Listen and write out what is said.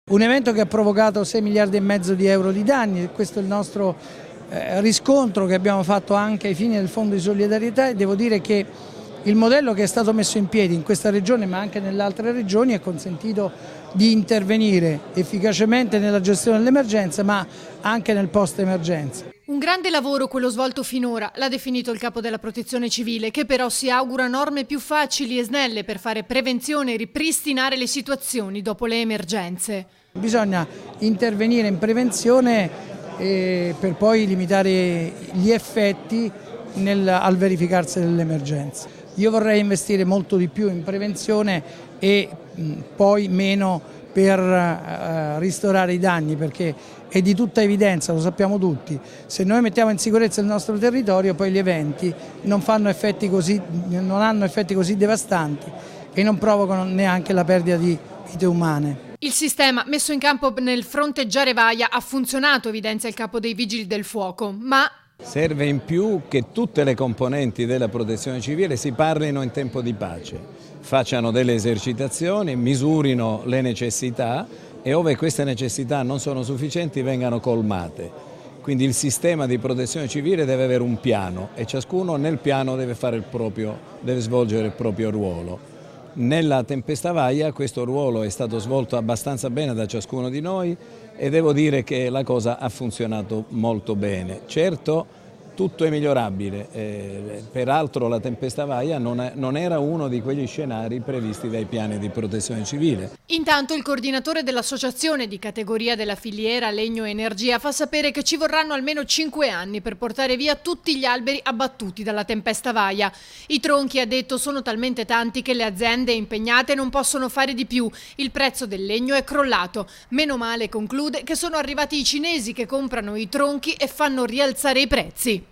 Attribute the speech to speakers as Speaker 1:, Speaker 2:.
Speaker 1: Un evento che ha provocato 6 miliardi e mezzo di euro di danni, questo è il nostro riscontro che abbiamo fatto anche ai fini del Fondo di solidarietà, e devo dire che il modello che è stato messo in piedi in questa regione ma anche nelle altre regioni ha consentito di intervenire efficacemente nella gestione dell'emergenza ma anche nel post-emergenza.
Speaker 2: Un grande lavoro quello svolto finora, l'ha definito il capo della Protezione Civile, che però si augura norme più facili e snelle per fare prevenzione e ripristinare le situazioni dopo le emergenze.
Speaker 1: Bisogna intervenire in prevenzione per poi limitare gli effetti al verificarsi dell'emergenza. Io vorrei investire molto di più in prevenzione e poi meno per ristorare i danni, perché è di tutta evidenza, lo sappiamo tutti, se noi mettiamo in sicurezza il nostro territorio poi gli eventi non hanno effetti così devastanti e non provocano neanche la perdita di vite umane.
Speaker 2: Il sistema messo in campo nel fronteggiare Vaia ha funzionato, evidenzia il capo dei Vigili del Fuoco, ma
Speaker 3: serve in più che tutte le componenti della Protezione Civile si parlino in tempo di pace, facciano delle esercitazioni, misurino le necessità e ove queste necessità non sono sufficienti vengano colmate. Quindi il sistema di Protezione Civile deve avere un piano e ciascuno nel piano deve svolgere il proprio ruolo. Nella tempesta Vaia questo ruolo è stato svolto abbastanza bene da ciascuno di noi e devo dire che la cosa ha funzionato molto bene. Certo, tutto è migliorabile, peraltro la tempesta Vaia non era uno di quegli scenari previsti dai piani di Protezione Civile.
Speaker 2: Intanto il coordinatore dell'associazione di categoria della filiera Legno e Energia fa sapere che ci vorranno almeno 5 anni per portare via tutti gli alberi abbattuti dalla tempesta Vaia. I tronchi, ha detto, sono talmente tanti che le aziende impegnate non possono fare di più. Il prezzo del legno è crollato. Meno male, conclude, che sono arrivati i cinesi che comprano i tronchi e fanno rialzare i prezzi.